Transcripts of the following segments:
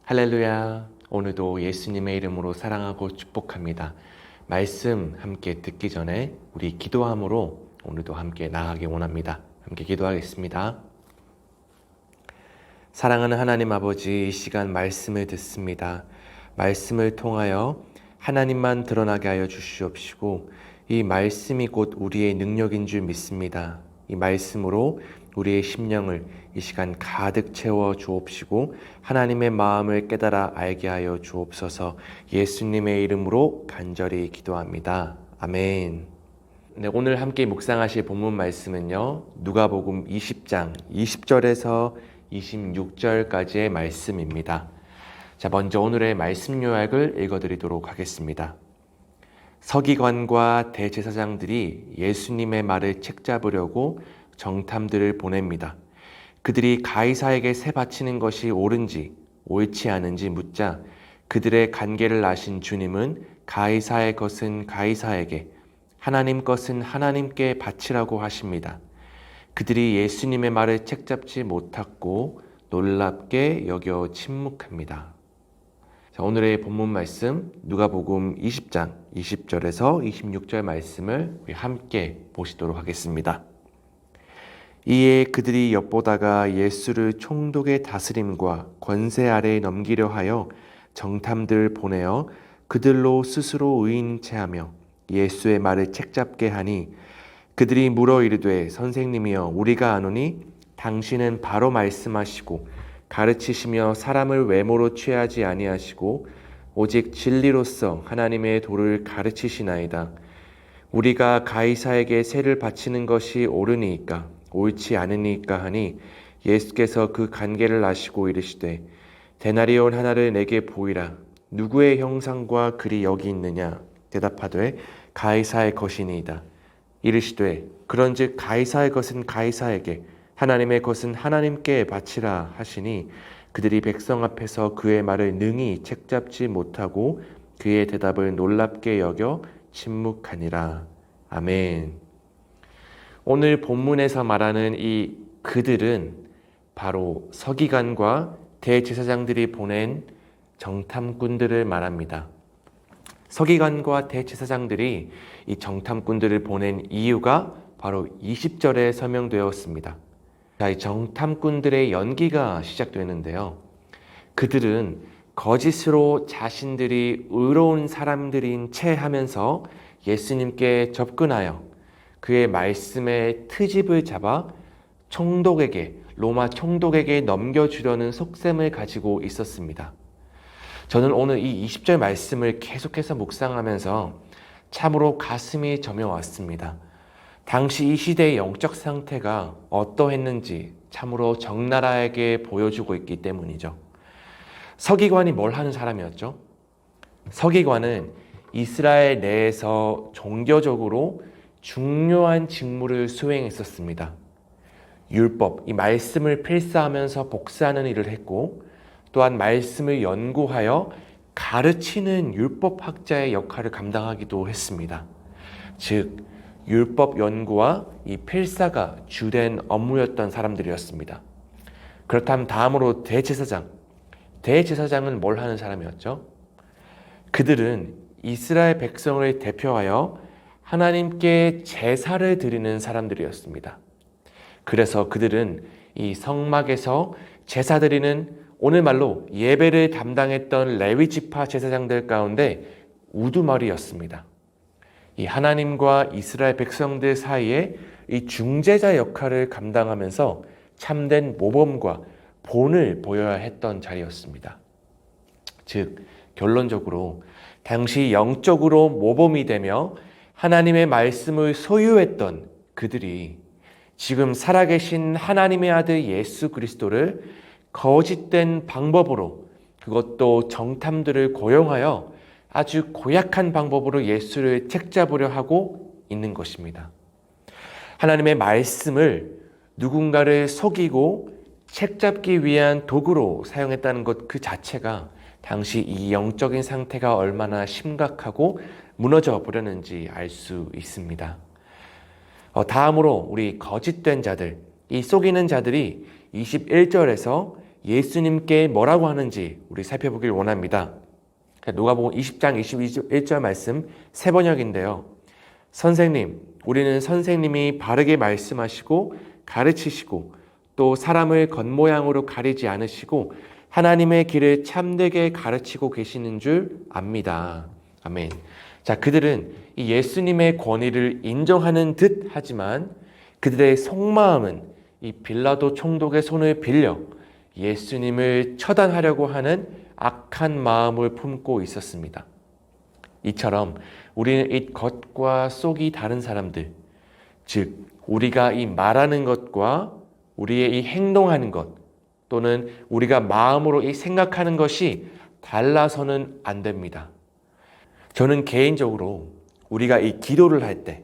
할렐루야. 오늘도 예수님의 이름으로 사랑하고 축복합니다. 말씀 함께 듣기 전에 우리 기도함으로 오늘도 함께 나아가기 원합니다. 함께 기도하겠습니다. 사랑하는 하나님 아버지, 이 시간 말씀을 듣습니다. 말씀을 통하여 하나님만 드러나게 하여 주시옵시고 이 말씀이 곧 우리의 능력인 줄 믿습니다. 이 말씀으로 우리의 심령을 이 시간 가득 채워 주옵시고 하나님의 마음을 깨달아 알게 하여 주옵소서. 예수님의 이름으로 간절히 기도합니다. 아멘. 네, 오늘 함께 묵상하실 본문 말씀은요, 누가복음 20장 20절에서 26절까지의 말씀입니다. 자, 먼저 오늘의 말씀 요약을 읽어드리도록 하겠습니다. 서기관과 대제사장들이 예수님의 말을 책잡으려고 정탐들을 보냅니다. 그들이 가이사에게 세 바치는 것이 옳은지 옳지 않은지 묻자 그들의 간계를 아신 주님은 가이사의 것은 가이사에게, 하나님 것은 하나님께 바치라고 하십니다. 그들이 예수님의 말을 책잡지 못하고 놀랍게 여겨 침묵합니다. 자, 오늘의 본문 말씀 누가복음 20장 20절에서 26절 말씀을 우리 함께 보시도록 하겠습니다. 이에 그들이 엿보다가 예수를 총독의 다스림과 권세 아래에 넘기려 하여 정탐들 보내어 그들로 스스로 의인 체하며 예수의 말을 책잡게 하니 그들이 물어 이르되 선생님이여 우리가 아노니 당신은 바로 말씀하시고 가르치시며 사람을 외모로 취하지 아니하시고 오직 진리로서 하나님의 도를 가르치시나이다. 우리가 가이사에게 세를 바치는 것이 옳으니까 옳지 않으니까 하니 예수께서 그 간계를 아시고 이르시되 데나리온 하나를 내게 보이라. 누구의 형상과 글이 여기 있느냐? 대답하되 가이사의 것이니이다. 이르시되 그런즉 가이사의 것은 가이사에게, 하나님의 것은 하나님께 바치라 하시니 그들이 백성 앞에서 그의 말을 능히 책잡지 못하고 그의 대답을 놀랍게 여겨 침묵하니라. 아멘. 오늘 본문에서 말하는 이 그들은 바로 서기관과 대제사장들이 보낸 정탐꾼들을 말합니다. 서기관과 대제사장들이 이 정탐꾼들을 보낸 이유가 바로 20절에 설명되었습니다. 자, 이 정탐꾼들의 연기가 시작되는데요. 그들은 거짓으로 자신들이 의로운 사람들인 채 하면서 예수님께 접근하여 그의 말씀의 트집을 잡아 로마 총독에게 넘겨주려는 속셈을 가지고 있었습니다. 저는 오늘 이 20절 말씀을 계속해서 묵상하면서 참으로 가슴이 저며왔습니다. 당시 이 시대의 영적 상태가 어떠했는지 참으로 적나라하게 보여주고 있기 때문이죠. 서기관이 뭘 하는 사람이었죠? 서기관은 이스라엘 내에서 종교적으로 중요한 직무를 수행했었습니다. 율법, 이 말씀을 필사하면서 복사하는 일을 했고 또한 말씀을 연구하여 가르치는 율법학자의 역할을 감당하기도 했습니다. 즉, 율법 연구와 이 필사가 주된 업무였던 사람들이었습니다. 그렇다면 다음으로 대제사장은 뭘 하는 사람이었죠? 그들은 이스라엘 백성을 대표하여 하나님께 제사를 드리는 사람들이었습니다. 그래서 그들은 이 성막에서 제사 드리는, 오늘 말로 예배를 담당했던 레위 지파 제사장들 가운데 우두머리였습니다. 이 하나님과 이스라엘 백성들 사이에 이 중재자 역할을 감당하면서 참된 모범과 본을 보여야 했던 자리였습니다. 즉, 결론적으로 당시 영적으로 모범이 되며 하나님의 말씀을 소유했던 그들이 지금 살아계신 하나님의 아들 예수 그리스도를 거짓된 방법으로, 그것도 정탐들을 고용하여 아주 고약한 방법으로 예수를 책잡으려 하고 있는 것입니다. 하나님의 말씀을 누군가를 속이고 책잡기 위한 도구로 사용했다는 것 그 자체가 당시 이 영적인 상태가 얼마나 심각하고 무너져 버렸는지 알 수 있습니다. 다음으로 우리 거짓된 자들, 이 속이는 자들이 21절에서 예수님께 뭐라고 하는지 우리 살펴보길 원합니다. 누가복음 20장 21절 말씀 세 번역인데요. 선생님, 우리는 선생님이 바르게 말씀하시고 가르치시고 또 사람을 겉모양으로 가리지 않으시고 하나님의 길을 참되게 가르치고 계시는 줄 압니다. 아멘. 자, 그들은 이 예수님의 권위를 인정하는 듯 하지만 그들의 속마음은 이 빌라도 총독의 손을 빌려 예수님을 처단하려고 하는 악한 마음을 품고 있었습니다. 이처럼 우리는 이 겉과 속이 다른 사람들, 즉 우리가 이 말하는 것과 우리의 이 행동하는 것 또는 우리가 마음으로 이 생각하는 것이 달라서는 안 됩니다. 저는 개인적으로 우리가 이 기도를 할 때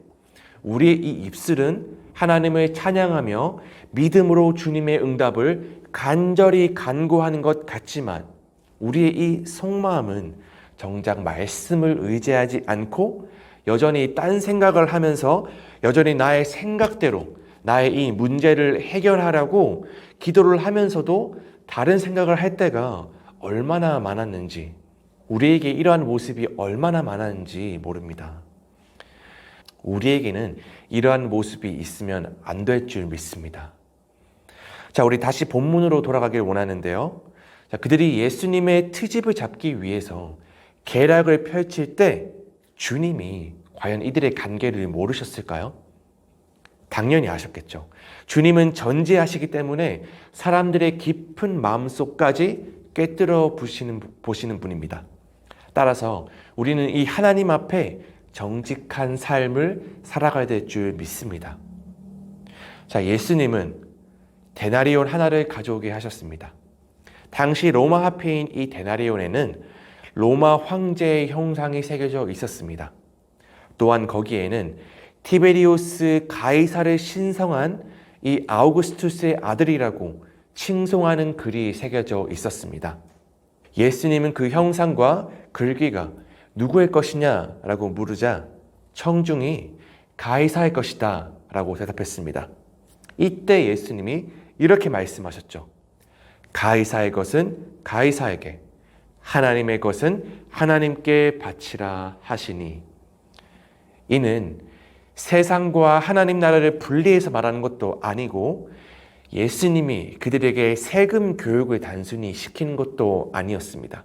우리의 이 입술은 하나님을 찬양하며 믿음으로 주님의 응답을 간절히 간구하는 것 같지만 우리의 이 속마음은 정작 말씀을 의지하지 않고 여전히 딴 생각을 하면서 여전히 나의 생각대로 나의 이 문제를 해결하라고 기도를 하면서도 다른 생각을 할 때가 얼마나 많았는지, 우리에게 이러한 모습이 얼마나 많았는지 모릅니다. 우리에게는 이러한 모습이 있으면 안 될 줄 믿습니다. 자, 우리 다시 본문으로 돌아가길 원하는데요. 자, 그들이 예수님의 트집을 잡기 위해서 계략을 펼칠 때 주님이 과연 이들의 관계를 모르셨을까요? 당연히 아셨겠죠. 주님은 전지하시기 때문에 사람들의 깊은 마음속까지 꿰뚫어 보시는 분입니다. 따라서 우리는 이 하나님 앞에 정직한 삶을 살아가야 될 줄 믿습니다. 자, 예수님은 데나리온 하나를 가져오게 하셨습니다. 당시 로마 화폐인 이 데나리온에는 로마 황제의 형상이 새겨져 있었습니다. 또한 거기에는 티베리우스 가이사를 신성한 이 아우구스투스의 아들이라고 칭송하는 글이 새겨져 있었습니다. 예수님은 그 형상과 글귀가 누구의 것이냐라고 물으자 청중이 가이사의 것이다 라고 대답했습니다. 이때 예수님이 이렇게 말씀하셨죠. 가이사의 것은 가이사에게, 하나님의 것은 하나님께 바치라 하시니. 이는 세상과 하나님 나라를 분리해서 말하는 것도 아니고 예수님이 그들에게 세금 교육을 단순히 시키는 것도 아니었습니다.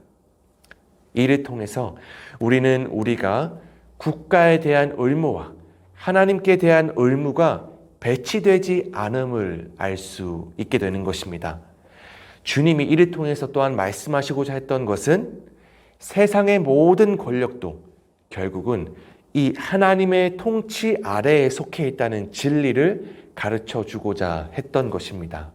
이를 통해서 우리는 우리가 국가에 대한 의무와 하나님께 대한 의무가 배치되지 않음을 알 수 있게 되는 것입니다. 주님이 이를 통해서 또한 말씀하시고자 했던 것은 세상의 모든 권력도 결국은 이 하나님의 통치 아래에 속해 있다는 진리를 가르쳐 주고자 했던 것입니다.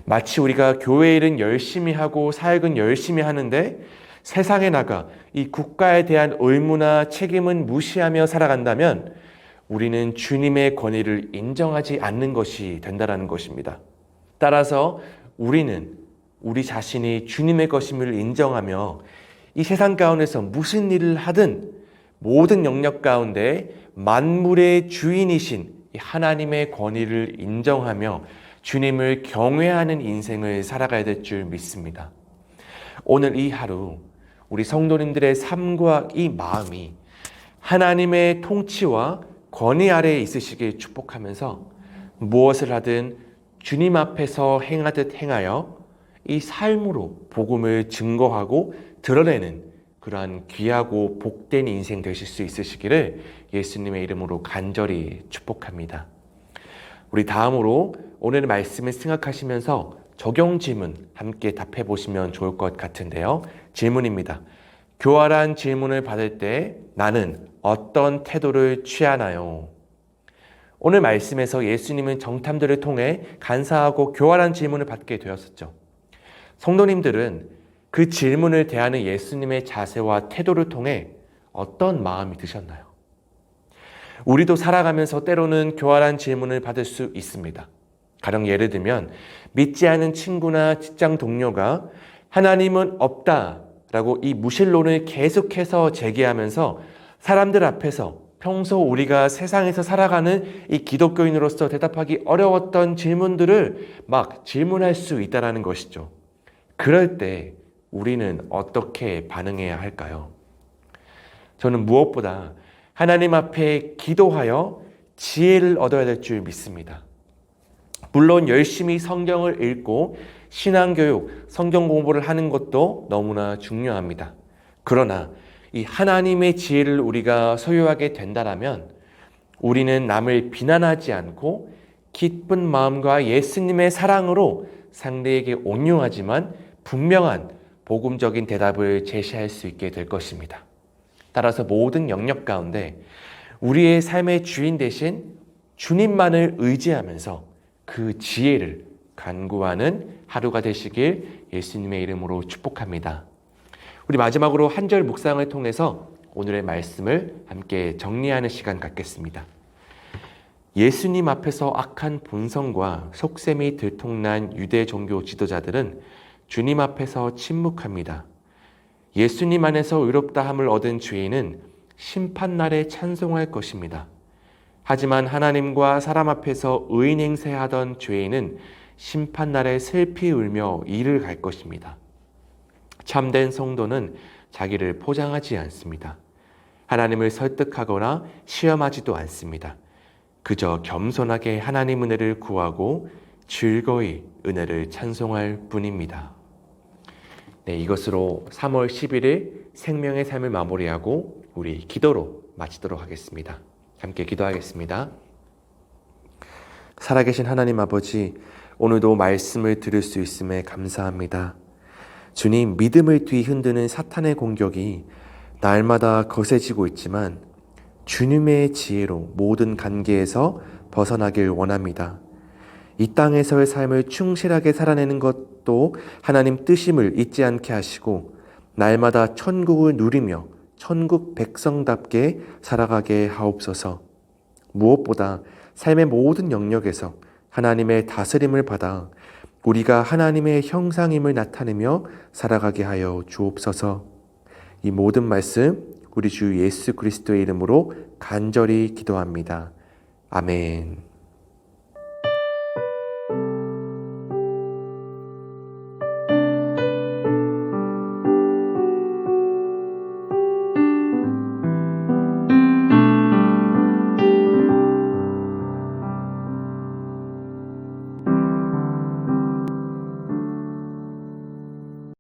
마치 우리가 교회 일은 열심히 하고 사역은 열심히 하는데 세상에 나가 이 국가에 대한 의무나 책임은 무시하며 살아간다면 우리는 주님의 권위를 인정하지 않는 것이 된다는 것입니다. 따라서 우리는 우리 자신이 주님의 것임을 인정하며 이 세상 가운데서 무슨 일을 하든 모든 영역 가운데 만물의 주인이신 하나님의 권위를 인정하며 주님을 경외하는 인생을 살아가야 될 줄 믿습니다. 오늘 이 하루 우리 성도님들의 삶과 이 마음이 하나님의 통치와 권위 아래에 있으시길 축복하면서 무엇을 하든 주님 앞에서 행하듯 행하여 이 삶으로 복음을 증거하고 드러내는 그러한 귀하고 복된 인생 되실 수 있으시기를 예수님의 이름으로 간절히 축복합니다. 우리 다음으로 오늘 말씀을 생각하시면서 적용 질문 함께 답해 보시면 좋을 것 같은데요. 질문입니다. 교활한 질문을 받을 때 나는 어떤 태도를 취하나요? 오늘 말씀에서 예수님은 정탐들을 통해 간사하고 교활한 질문을 받게 되었었죠. 성도님들은 그 질문을 대하는 예수님의 자세와 태도를 통해 어떤 마음이 드셨나요? 우리도 살아가면서 때로는 교활한 질문을 받을 수 있습니다. 가령 예를 들면 믿지 않은 친구나 직장 동료가 하나님은 없다라고 이 무신론을 계속해서 제기하면서 사람들 앞에서 평소 우리가 세상에서 살아가는 이 기독교인으로서 대답하기 어려웠던 질문들을 막 질문할 수 있다는 것이죠. 그럴 때 우리는 어떻게 반응해야 할까요? 저는 무엇보다 하나님 앞에 기도하여 지혜를 얻어야 될 줄 믿습니다. 물론 열심히 성경을 읽고 신앙교육, 성경 공부를 하는 것도 너무나 중요합니다. 그러나 이 하나님의 지혜를 우리가 소유하게 된다면 우리는 남을 비난하지 않고 기쁜 마음과 예수님의 사랑으로 상대에게 온유하지만 분명한 복음적인 대답을 제시할 수 있게 될 것입니다. 따라서 모든 영역 가운데 우리의 삶의 주인 대신 주님만을 의지하면서 그 지혜를 간구하는 하루가 되시길 예수님의 이름으로 축복합니다. 우리 마지막으로 한 절 묵상을 통해서 오늘의 말씀을 함께 정리하는 시간 갖겠습니다. 예수님 앞에서 악한 본성과 속셈이 들통난 유대 종교 지도자들은 주님 앞에서 침묵합니다. 예수님 안에서 의롭다함을 얻은 죄인은 심판날에 찬송할 것입니다. 하지만 하나님과 사람 앞에서 의인 행세하던 죄인은 심판날에 슬피 울며 이를 갈 것입니다. 참된 성도는 자기를 포장하지 않습니다. 하나님을 설득하거나 시험하지도 않습니다. 그저 겸손하게 하나님 은혜를 구하고 즐거이 은혜를 찬송할 뿐입니다. 네, 이것으로 3월 11일 생명의 삶을 마무리하고 우리 기도로 마치도록 하겠습니다. 함께 기도하겠습니다. 살아계신 하나님 아버지, 오늘도 말씀을 들을 수 있음에 감사합니다. 주님, 믿음을 뒤흔드는 사탄의 공격이 날마다 거세지고 있지만 주님의 지혜로 모든 관계에서 벗어나길 원합니다. 이 땅에서의 삶을 충실하게 살아내는 것도 하나님 뜻임을 잊지 않게 하시고 날마다 천국을 누리며 천국 백성답게 살아가게 하옵소서. 무엇보다 삶의 모든 영역에서 하나님의 다스림을 받아 우리가 하나님의 형상임을 나타내며 살아가게 하여 주옵소서. 이 모든 말씀 우리 주 예수 그리스도의 이름으로 간절히 기도합니다. 아멘.